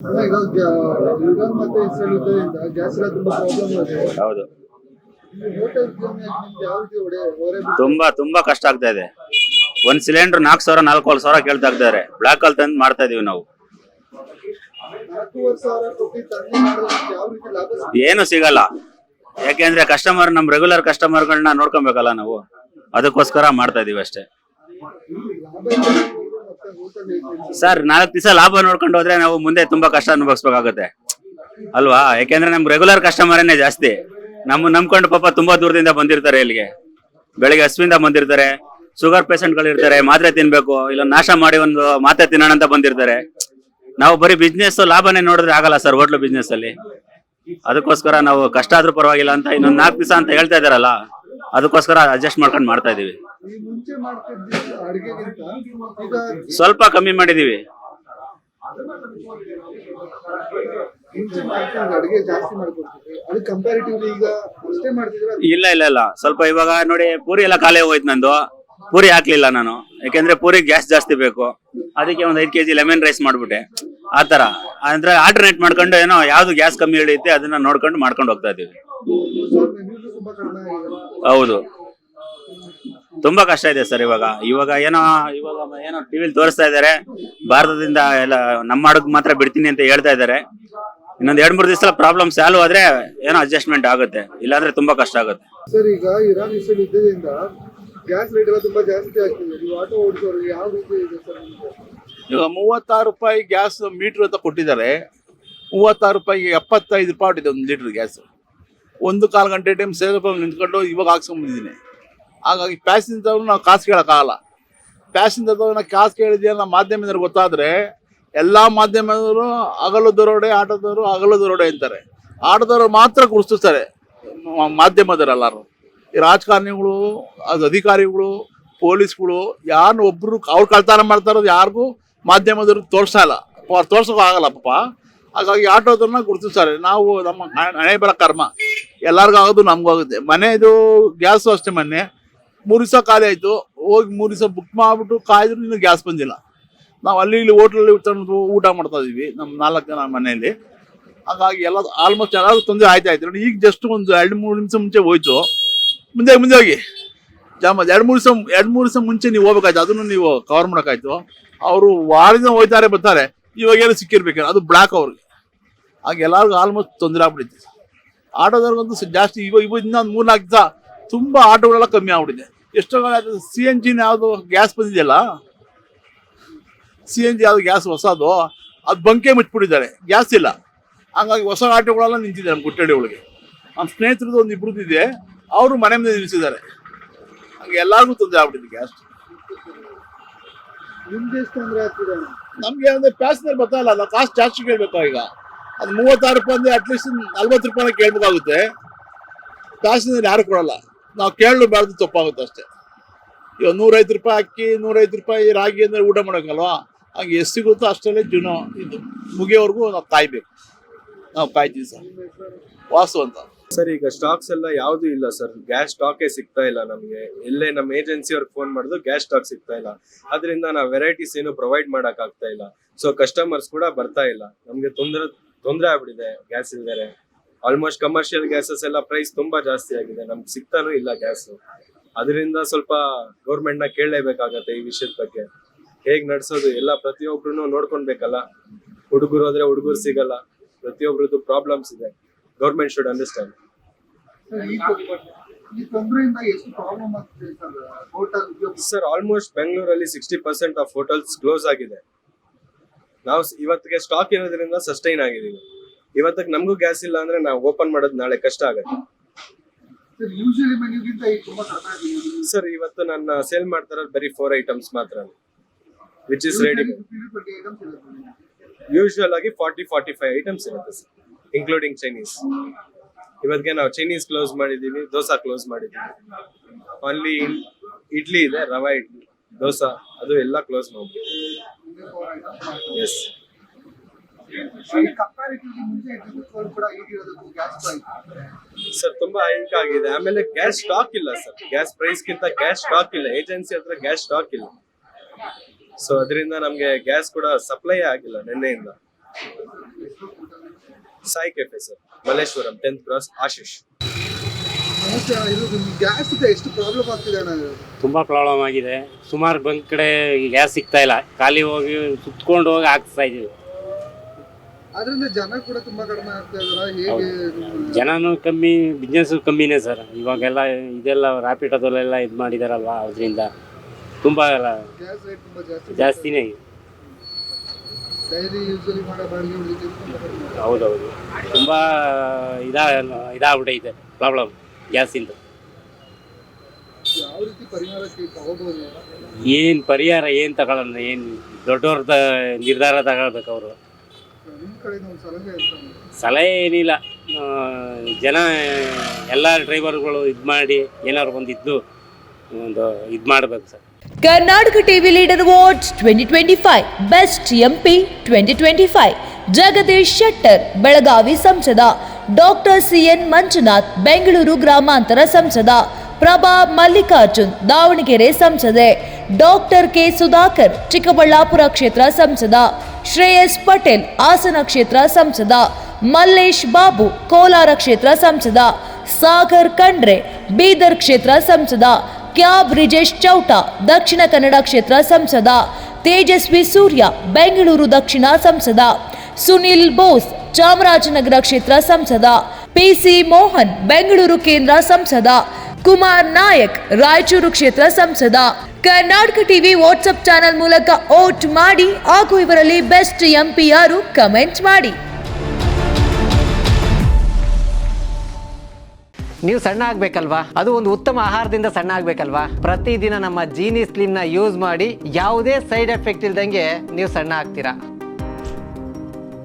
ಅಲ್ಲ, ಯುಗಾನ್ ಮತ್ತೆ Israel ಯುದ್ಧದಿಂದ gas ಎಲ್ಲ ತುಂಬಾ ಪ್ರಾಬ್ಲಮ್ ಇದೆ. ಹೌದು, ಈ ಹೋಟೆಲ್ ನಿಮ್ಗೆ ಯಾವ ರೀತಿ ಹೊರೆ ತುಂಬಾ ಕಷ್ಟ ಆಗ್ತಾ ಇದೆ. ಒಂದ್ ಸಿಲಿಂಡರ್ 4,000 4,500 ಕೇಳ್ತಾ ಇದ್ದಾರೆ. ಬ್ಲಾಕ್ ಅಲ್ಲಿ ತಂದು ಮಾಡ್ತಾ ಇದೀವಿ ನಾವು. 4,500 ಕೊಟ್ಟು ತಂದು ಮಾಡೋದಕ್ಕೆ ಯಾವ ರೀತಿ ಲಾಭ ಸಿಗುತ್ತೆ? ಏನು ಸಿಗಲ್ಲ. ಯಾಕೆಂದ್ರೆ ಕಸ್ಟಮರ್, ನಮ್ ರೆಗ್ಯುಲರ್ ಕಸ್ಟಮರ್ಗಳನ್ನ ನೋಡ್ಕೊಬೇಕಲ್ಲ ನಾವು. ಅದಕ್ಕೋಸ್ಕರ ಮಾಡ್ತಾ ಇದೀವಿ ಅಷ್ಟೇ. ಲಾಭ ಇದೆ ಮತ್ತೆ ಹೋಟೆಲ್ ಇದೆ. ಸರ್, 4 ದಿವಸ ಲಾಭ ನೋಡ್ಕೊಂಡು ಹೋದ್ರೆ ನಾವು ಮುಂದೆ ತುಂಬಾ ಕಷ್ಟ ಅನುಭವಿಸ್ಬೇಕಾಗುತ್ತೆ ಅಲ್ವಾ. ಯಾಕೆಂದ್ರೆ ನಮ್ ರೆಗ್ಯುಲರ್ ಕಸ್ಟಮರನ್ನೇ ಜಾಸ್ತಿ. ನಮ್ಮ ನಂಬ್ಕೊಂಡು ಪಾಪ ತುಂಬಾ ದೂರದಿಂದ ಬಂದಿರ್ತಾರೆ ಇಲ್ಲಿಗೆ. ಬೆಳಿಗ್ಗೆ ಹಸುವಿಂದ ಬಂದಿರ್ತಾರೆ, ಶುಗರ್ ಪೇಷಂಟ್ ಗಳು ಇರ್ತಾರೆ, ಮಾತ್ರೆ ತಿನ್ಬೇಕು, ಇಲ್ಲ ನಾಶ ಮಾಡಿ ಒಂದು ಮಾತ್ರೆ ತಿನ್ನೋಣ ಅಂತ ಬಂದಿರ್ತಾರೆ. ನಾವು ಬರೀ ಬಿಸ್ನೆಸ್ ಲಾಭನೇ ನೋಡಿದ್ರೆ ಆಗಲ್ಲ ಸರ್ ಹೋಟ್ಲು ಬಿಸ್ನೆಸ್ ಅಲ್ಲಿ. ಅದಕ್ಕೋಸ್ಕರ ನಾವು ಕಷ್ಟ ಆದ್ರೂ ಪರವಾಗಿಲ್ಲ ಅಂತ ಇನ್ನೊಂದ್ 4 ದಿವಸ ಅಂತ ಹೇಳ್ತಾ ಇದಾರಲ್ಲ, ಅದಕ್ಕೋಸ್ಕರ ಅಡ್ಜಸ್ಟ್ ಮಾಡ್ಕೊಂಡು ಮಾಡ್ತಾ ಇದೀವಿ. ಈ ಮುಂಚೆ ಮಾಡ್ತಿದ್ದ ಅಡಿಗೆಗಿಂತ ಈಗ ಸ್ವಲ್ಪ ಕಮ್ಮಿ ಮಾಡಿದೀವಿ. ಮುಂಚೆ ಮಾಡ್ತಿದ್ದ ಅಡಿಗೆ ಜಾಸ್ತಿ ಮಾಡ್ಕೊಡ್ತಿದ್ವಿ, ಅದು ಕಂಪ್ಯಾರಿಟಿವ್ಲಿ ಈಗ ಅಷ್ಟೇ ಮಾಡ್ತಿದ್ರೆ ಇಲ್ಲ, ಸ್ವಲ್ಪ ಇವಾಗ ನೋಡಿ, ಪೂರಿ ಎಲ್ಲ ಖಾಲಿ ಹೋಯ್ತು ನಂದು. ಪೂರಿ ಹಾಕ್ಲಿಲ್ಲ ನಾನು, ಯಾಕೆಂದ್ರೆ ಪೂರಿ ಗ್ಯಾಸ್ ಜಾಸ್ತಿ ಬೇಕು. ಅದಕ್ಕೆ ಒಂದ್ 5 kg ಲೆಮನ್ ರೈಸ್ ಮಾಡ್ಬಿಟ್ಟೆ. ಆತರ ಅಂದ್ರೆ ಆಲ್ಟರ್ನೇಟ್ ಮಾಡ್ಕೊಂಡು ಏನೋ ಯಾವ್ದು ಗ್ಯಾಸ್ ಕಮ್ಮಿ ಹಿಡಿಯುತ್ತೆ ಅದನ್ನ ನೋಡ್ಕೊಂಡು ಮಾಡ್ಕೊಂಡು ಹೋಗ್ತಾ ಇದೀವಿ. ಮೆನ್ಯೂಸ್ ತುಂಬಾ ಕಡಿಮೆ ಆಗಿದೆ. ಹೌದು, ತುಂಬಾ ಕಷ್ಟ ಇದೆ ಸರ್ ಇವಾಗ ಏನೋ ಟಿವಿಲಿ ತೋರಿಸ್ತಾ ಇದಾರೆ. ಭಾರತದಿಂದ ಎಲ್ಲ ನಮ್ಮ ಅಡುಗೆ ಮಾತ್ರ ಬಿಡ್ತೀನಿ ಅಂತ ಹೇಳ್ತಾ ಇದಾರೆ. ಇನ್ನೊಂದ್ 2-3 ದಿವಸ ಪ್ರಾಬ್ಲಮ್ ಸಾಲ್ವ್ ಆದ್ರೆ ಏನೋ ಅಡ್ಜಸ್ಟ್ಮೆಂಟ್ ಆಗುತ್ತೆ, ಇಲ್ಲಾಂದ್ರೆ ತುಂಬಾ ಕಷ್ಟ ಆಗುತ್ತೆ. ಸರ್, ಈಗ ಇರಾನ್ ಇಸ್ರೇಲ್ ಯುದ್ಧದಿಂದ ಗ್ಯಾಸ್ ರೇಟ್ ಎಲ್ಲ ತುಂಬಾ ಜಾಸ್ತಿ ಆಗ್ತಿದೆ. ನೀವು ಆಟೋ ಓಡಿಸೋರು ಯಾವ ರೀತಿ ಇದೆ ಸರ್ ನಿಮ್ಗೆ? ಈಗ 36 ರೂಪಾಯಿ ಗ್ಯಾಸ್ ಮೀಟರ್ ಅಂತ ಕೊಟ್ಟಿದ್ದಾರೆ. 36 ರೂಪಾಯಿಗೆ 75 ರೂಪಾಯಿ ಹೊಟ್ಟಿದೆ ಒಂದು ಲೀಟರ್ ಗ್ಯಾಸ್. 1-1/4 ಗಂಟೆ ಟೈಮ್ ಸೇರಿಪ ನಿಂತ್ಕೊಂಡು ಇವಾಗ ಹಾಕ್ಸ್ಕೊಂಡ್ಬಂದಿದ್ದೀನಿ. ಹಾಗಾಗಿ ಪ್ಯಾಸೆಂಜರ್ ನಾವು ಕಾಸು ಕೇಳೋಕ್ಕಾಗಲ್ಲ. ಪ್ಯಾಸೆಂಜರ್ ನಾವು ಕಾಸು ಕೇಳಿದ್ಯಾ ನಮ್ಮ ಮಾಧ್ಯಮದವ್ರು ಗೊತ್ತಾದ್ರೆ ಎಲ್ಲ ಮಾಧ್ಯಮದವರು ಹಗಲು ದರೋಡೆ, ಆಟೋದವರು ಹಗಲು ದರೋಡೆ ಅಂತಾರೆ. ಆಟೋದವರು ಮಾತ್ರ ಗುರುತಿಸ್ತಾರೆ ಮಾಧ್ಯಮದವರೆಲ್ಲರೂ. ಈ ರಾಜಕಾರಣಿಗಳು, ಅದು ಅಧಿಕಾರಿಗಳು, ಪೊಲೀಸ್ಗಳು ಯಾರು ಒಬ್ರು ಅವ್ರು ಕಳ್ತನ ಮಾಡ್ತಾ ಇರೋದು ಯಾರಿಗೂ ಮಾಧ್ಯಮದವ್ರು ತೋರಿಸ್ತಾ ಇಲ್ಲ. ಅವ್ರು ತೋರ್ಸೋಕೆ ಆಗಲ್ಲ ಪಾಪ. ಹಾಗಾಗಿ ಆಟೋದನ್ನ ಗುರುತಿಸ್ತಾರೆ. ನಾವು ನಮ್ಮ ಹಣೆ ಬರ ಕರ್ಮ ಎಲ್ಲರಿಗೂ ಆಗೋದು ನಮಗೂ ಆಗುತ್ತೆ. ಮನೆಯದು ಗ್ಯಾಸು ಅಷ್ಟೇ. ಮೊನ್ನೆ 3 ದಿವಸ ಖಾಲಿ ಆಯಿತು. ಹೋಗಿ 3 ದಿವಸ ಬುಕ್ ಮಾಡಿಬಿಟ್ಟು ಕಾಯ್ದ್ರು, ಇನ್ನೂ ಗ್ಯಾಸ್ ಬಂದಿಲ್ಲ. ನಾವು ಅಲ್ಲಿ ಇಲ್ಲಿ ಹೋಟ್ಲಲ್ಲಿ ತಂದು ಊಟ ಮಾಡ್ತಾ ಇದೀವಿ ನಮ್ಮ 4 ಜನ ಮನೆಯಲ್ಲಿ. ಹಾಗಾಗಿ ಎಲ್ಲ ಆಲ್ಮೋಸ್ಟ್ ಎಲ್ಲರೂ ತೊಂದರೆ ಆಯ್ತು ನೋಡಿ. ಈಗ ಜಸ್ಟ್ ಒಂದು 2-3 ನಿಮಿಷ ಮುಂಚೆ ಹೋಯ್ತು. ಮುಂದೆ ಹೋಗಿ ಜಾಮ 2-3 ದಿವಸ ಮುಂಚೆ ನೀವು ಹೋಗ್ಬೇಕಾಯ್ತು. ಅದನ್ನು ನೀವು ಕವರ್ ಮಾಡೋಕ್ಕಾಯ್ತು. ಅವರು ವಾರದಿಂದ ಹೋಯ್ತಾರೆ ಬರ್ತಾರೆ. ಇವಾಗೇನು ಸಿಕ್ಕಿರ್ಬೇಕು, ಅದು ಬ್ಲ್ಯಾಕ್ ಅವ್ರಿಗೆ. ಹಾಗೆ ಎಲ್ಲರಿಗೂ ಆಲ್ಮೋಸ್ಟ್ ತೊಂದರೆ ಆಗ್ಬಿಟ್ಟಿದೆ. ಆಟೋದವ್ರಿಗಂತೂ ಜಾಸ್ತಿ. ಇವಾಗ ಇನ್ನೊಂದು 3-4 ದಿವಸ ತುಂಬ ಆಟೋಗಳೆಲ್ಲ ಕಮ್ಮಿ ಆಗ್ಬಿಟ್ಟಿದೆ. ಎಷ್ಟೋ CNG ಯಾವುದು ಗ್ಯಾಸ್ ಬಂದಿದೆಯಲ್ಲ, CNG ಯಾವುದು ಗ್ಯಾಸ್ ಹೊಸದು, ಅದು ಬಂಕೆ ಮುಚ್ಚಿಬಿಟ್ಟಿದ್ದಾರೆ, ಗ್ಯಾಸ್ ಇಲ್ಲ. ಹಂಗಾಗಿ ಹೊಸ ಆಟೋಗಳೆಲ್ಲ ನಿಂತಿದ್ದಾರೆ ನಮ್ಮ ಗುಟ್ಟಳ್ಳಿ ಒಳಗೆ. ನಮ್ಮ ಸ್ನೇಹಿತರದ್ದು ಒಂದು 2 ಇದೆ, ಅವರು ಮನೆ ಮುಂದೆ ನಿಲ್ಲಿಸಿದ್ದಾರೆ. ಹಂಗೆ ಎಲ್ಲರಿಗೂ ತೊಂದರೆ ಆಗ್ಬಿಟ್ಟಿದೆ ಗ್ಯಾಸ್. ನಿಮ್ಗೆ ಎಷ್ಟು ತೊಂದರೆ ಆಗ್ತಿದೆ? ನಮ್ಗೆ ಅಂದ್ರೆ ಪ್ಯಾಸೆಂಜರ್ ಬರ್ತಾ ಇಲ್ಲ, ನಾವು ಕಾಸ್ಟ್ ಜಾಸ್ತಿ ಕೇಳಬೇಕು. ಈಗ ಅದು 36 ರೂಪಾಯಿ ಅಂದ್ರೆ ಅಟ್ಲೀಸ್ಟ್ 40 ರೂಪಾಯಿನ ಕೇಳಬೇಕಾಗುತ್ತೆ. ಪ್ಯಾಸೆಂಜರ್ ಯಾರು ಕೊಡಲ್ಲ, ನಾವು ಕೇಳಬಾರ್ದು, ತಪ್ಪಾಗುತ್ತೆ ಅಷ್ಟೇ. ಇವಾಗ 105 ರೂಪಾಯಿ ಅಕ್ಕಿ, 105 ರೂಪಾಯಿ ರಾಗಿ ಅಂದ್ರೆ ಊಟ ಮಾಡೋಕ್ಕಲ್ವಾ. ಹಂಗೆ ಎಷ್ಟು ಸಿಗುತ್ತೋ ಅಷ್ಟರಲ್ಲೇ ಜೀವನ ಇದು ಮುಗಿಯೋವರೆಗೂ ನಾವು ಕಾಯ್ಬೇಕು. ನಾವು ಕಾಯ್ತೀವಿ ಸರ್. ವಾಸು ಅಂತ ಸರ್, ಈಗ ಸ್ಟಾಕ್ಸ್ ಎಲ್ಲ ಯಾವ್ದು ಇಲ್ಲ ಸರ್. ಗ್ಯಾಸ್ ಸ್ಟಾಕೇ ಸಿಗ್ತಾ ಇಲ್ಲ ನಮಗೆ. ಎಲ್ಲೇ ನಮ್ಮ ಏಜೆನ್ಸಿ ಅವ್ರಿಗೆ ಫೋನ್ ಮಾಡಿದ್ರು ಗ್ಯಾಸ್ ಸ್ಟಾಕ್ ಸಿಗ್ತಾ ಇಲ್ಲ. ಅದರಿಂದ ನಾವು ವೆರೈಟೀಸ್ ಏನು ಪ್ರೊವೈಡ್ ಮಾಡಕ್ ಆಗ್ತಾ ಇಲ್ಲ. ಸೊ ಕಸ್ಟಮರ್ಸ್ ಕೂಡ ಬರ್ತಾ ಇಲ್ಲ. ನಮ್ಗೆ ತೊಂದರೆ ಆಗ್ಬಿಟ್ಟಿದೆ ಗ್ಯಾಸ್ ಇಲ್ದರೆ. ಆಲ್ಮೋಸ್ಟ್ ಕಮರ್ಷಿಯಲ್ ಗ್ಯಾಸಸ್ ಎಲ್ಲ ಪ್ರೈಸ್ ತುಂಬಾ ಜಾಸ್ತಿ ಆಗಿದೆ. ನಮ್ಗೆ ಸಿಗ್ತಾನೂ ಇಲ್ಲ ಗ್ಯಾಸ್. ಅದರಿಂದ ಸ್ವಲ್ಪ ಗೌರ್ಮೆಂಟ್ ನ ಕೇಳಲೇಬೇಕಾಗತ್ತೆ ಈ ವಿಷಯದ ಬಗ್ಗೆ. ಹೇಗ್ ನಡ್ಸೋದು ಎಲ್ಲ ಪ್ರತಿಯೊಬ್ರು ನೋಡ್ಕೊಳ್ಬೇಕಲ್ಲ. ಹುಡುಗರು ಹೋದ್ರೆ ಹುಡುಗರು ಸಿಗಲ್ಲ. ಪ್ರತಿಯೊಬ್ರದ್ದು ಪ್ರಾಬ್ಲಮ್ಸ್ ಇದೆ. Government should understand. ಈ ತೊಂದರೆಯಿಂದ ಎಷ್ಟು ಪ್ರಾಬ್ಲಮ್ ಆಗ್ತಿದೆ ಸರ್ ಹೋಟೆಲ್ ಉದ್ಯೋಗ? ಸರ್, ಆಲ್ಮೋಸ್ಟ್ ಬೆಂಗಳೂರಲ್ಲಿ 60% ಆಫ್ ಹೋಟೆಲ್ಸ್ ಕ್ಲೋಸ್ ಆಗಿದೆ. ನಾವು ಇವತ್ತಿಗೆ ಸ್ಟಾಕ್ ಇರೋದ್ರಿಂದ ಸಸ್ಟೈನ್ ಆಗಿದೀವಿ. ಇವತ್ತಿಗೆ ನಮಗೂ ಗ್ಯಾಸ್ ಇಲ್ಲ ಅಂದ್ರೆ ನಾವು ಓಪನ್ ಮಾಡೋದು ನಾಳೆ ಕಷ್ಟ ಆಗುತ್ತೆ. ಸರ್, ಯೂಶುವಲಿ ಮೆನ್ಯೂಗಿಂತ ಈಗ ತುಂಬಾ ಕಡಿಮೆ ಆಗಿದೆ. ಸರ್, ಇವತ್ತು ನಾನು ಸೇಲ್ ಮಾಡ್ತಾ ಇರೋದು ಬರೀ 4 ಐಟಮ್ಸ್ ಮಾತ್ರ, ವಿಚ್ ಇಸ್ ರೆಡಿ. ಯೂಶುವಲ್ ಆಗಿ 40-45 ಐಟಮ್ಸ್ ಇರುತ್ತೆ ಸರ್, ಇನ್ಕ್ಲೂಡಿಂಗ್ ಚೈನೀಸ್. ಇವತ್ತಿಗೆ ನಾವು ಚೈನೀಸ್ ಕ್ಲೋಸ್ ಮಾಡಿದೀವಿ, ದೋಸಾ ಕ್ಲೋಸ್ ಮಾಡಿದೀವಿ. ಓನ್ಲಿ ಇಡ್ಲಿ ಇದೆ, ರವಾ ಇಡ್ಲಿ, ದೋಸಾ, ಅದು ಎಲ್ಲ ಕ್ಲೋಸ್ ಮಾಡ್ತೀವಿ. ಎಸ್ ಸರ್, ತುಂಬಾ ಹೈಕ್ ಆಗಿದೆ. ಆಮೇಲೆ ಗ್ಯಾಸ್ ಸ್ಟಾಕ್ ಇಲ್ಲ ಸರ್. ಗ್ಯಾಸ್ ಪ್ರೈಸ್ ಗಿಂತ ಗ್ಯಾಸ್ ಸ್ಟಾಕ್ ಇಲ್ಲ. ಏಜೆನ್ಸಿ ಹತ್ರ ಗ್ಯಾಸ್ ಸ್ಟಾಕ್ ಇಲ್ಲ. ಸೊ ಅದರಿಂದ ನಮ್ಗೆ ಗ್ಯಾಸ್ ಕೂಡ ಸಪ್ಲೈ ಆಗಿಲ್ಲ ನಿನ್ನೆಯಿಂದ. Sai cafe sir, Malleshwaram 10th cross, Ashish. ನಮಸ್ತೆ ಅಣ್ಣ, ಇದು ಗ್ಯಾಸ್ ಇದೆ ಎಷ್ಟು ಪ್ರಾಬ್ಲಮ್ ಆಗ್ತಿದೆ ಅಣ್ಣ ಇದು? ತುಂಬ ಪ್ರಾಬ್ಲಮ್ ಆಗಿದೆ. ಸುಮಾರು ಬಂಕ್ ಕಡೆ ಗ್ಯಾಸ್ ಸಿಗ್ತಾ ಇಲ್ಲ, ಖಾಲಿ ಹೋಗಿ ಸುತ್ಕೊಂಡು ಹೋಗಿ ಹಾಕ್ಸ್ತಾ ಇದೀವಿ. ಅದರಿಂದ ಜನ ಕೂಡ ತುಂಬಾ ಕಡಿಮೆ ಆಗ್ತಾ ಇದಾರ, ಹೇಗೆ? ಜನನೂ ಕಮ್ಮಿ, ಬಿಸ್ನೆಸ್ ಕಮ್ಮಿನೇ ಸರ್. ಇವಾಗೆಲ್ಲ ಇದೆಲ್ಲ ರ್ಯಾಪಿಡೋದಲ್ಲೆಲ್ಲ ಇದು ಮಾಡಿದಾರಲ್ವಾ, ಅದರಿಂದ ತುಂಬ ಗ್ಯಾಸ್ ರೇಟ್ ತುಂಬಾ ಜಾಸ್ತಿನೇ ಇದೆ. ಡೈಲಿ ಯೂಸಲಿ ಮಾಡೋ ಬಾಡಿಗೆ ಉಳಿದಿದ್ದು ತುಂಬಾ ಕಡಿಮೆ. ಹೌದೌದು, ತುಂಬ ಇದಾಗ್ಬಿಟ್ಟೈತೆ ಪ್ರಾಬ್ಲಮ್ ಗ್ಯಾಸಿಂದ. ಯಾವ ರೀತಿ ಪರಿಹಾರಕ್ಕೆ ತಗೋಬಹುದು? ಏನು ಪರಿಹಾರ ಏನು ತಗೊಳ್ಳೋಣ, ಏನು ದೊಡ್ಡವ್ರದ ನಿರ್ಧಾರ ತಗೊಳ್ಬೇಕು ಅವರು. ನಿಮ್ಮ ಕಡೆಯಿಂದ ಒಂದು ಸಲಹೆ ಅಂತ? ಸಲಹೆ ಏನಿಲ್ಲ, ಜನ ಎಲ್ಲ ಡ್ರೈವರ್ಗಳು ಇದು ಮಾಡಿ ಏನಾದ್ರು ಒಂದು ಇದು ಮಾಡಬೇಕು sir. Karnataka TV leader awards 2025 best MP 2025 Jagadish Shettar Belagavi ಸಂಸದ, ಡಾಕ್ಟರ್ ಸಿಎನ್ ಮಂಜುನಾಥ್ ಬೆಂಗಳೂರು ಗ್ರಾಮಾಂತರ ಸಂಸದ, ಪ್ರಭಾ ಮಲ್ಲಿಕಾರ್ಜುನ್ ದಾವಣಗೆರೆ ಸಂಸದೆ, ಡಾಕ್ಟರ್ ಕೆ ಸುಧಾಕರ್ ಚಿಕ್ಕಬಳ್ಳಾಪುರ ಕ್ಷೇತ್ರ ಸಂಸದ, ಶ್ರೇಯಸ್ ಪಟೇಲ್ ಹಾಸನ ಕ್ಷೇತ್ರ ಸಂಸದ, ಮಲ್ಲೇಶ್ ಬಾಬು ಕೋಲಾರ ಕ್ಷೇತ್ರ ಸಂಸದ, ಸಾಗರ್ ಖಂಡ್ರೆ ಬೀದರ್ ಕ್ಷೇತ್ರ ಸಂಸದ, ಕ್ಯಾಬ್ ಬ್ರಿಜೇಶ್ ಚೌಟ ದಕ್ಷಿಣ ಕನ್ನಡ ಕ್ಷೇತ್ರ ಸಂಸದ, ತೇಜಸ್ವಿ ಸೂರ್ಯ ಬೆಂಗಳೂರು ದಕ್ಷಿಣ ಸಂಸದ, ಸುನಿಲ್ ಬೋಸ್ ಚಾಮರಾಜನಗರ ಕ್ಷೇತ್ರ ಸಂಸದ, ಪಿಸಿ ಮೋಹನ್ ಬೆಂಗಳೂರು ಕೇಂದ್ರ ಸಂಸದ, ಕುಮಾರ್ ನಾಯಕ್ ರಾಯಚೂರು ಕ್ಷೇತ್ರ ಸಂಸದ. ಕರ್ನಾಟಕ ಟಿವಿ ವಾಟ್ಸ್ಆಪ್ ಚಾನೆಲ್ ಮೂಲಕ ವೋಟ್ ಮಾಡಿ ಹಾಗೂ ಇವರಲ್ಲಿ ಬೆಸ್ಟ್ ಎಂಪಿ ಯಾರು ಕಮೆಂಟ್ ಮಾಡಿ. ನೀವು ಸಣ್ಣ ಆಗಬೇಕಲ್ವಾ? ಅದು ಒಂದು ಉತ್ತಮ ಆಹಾರದಿಂದ ಸಣ್ಣ ಆಗಬೇಕಲ್ವಾ? ಪ್ರತಿದಿನ ನಮ್ಮ ಜೀನಿ ಸ್ಲಿಮ್ನ ಯೂಸ್ ಮಾಡಿ ಯಾವುದೇ ಸೈಡ್ ಎಫೆಕ್ಟ್ ಇಲ್ದಂಗೆ ನೀವು ಸಣ್ಣ ಆಗ್ತೀರಾ.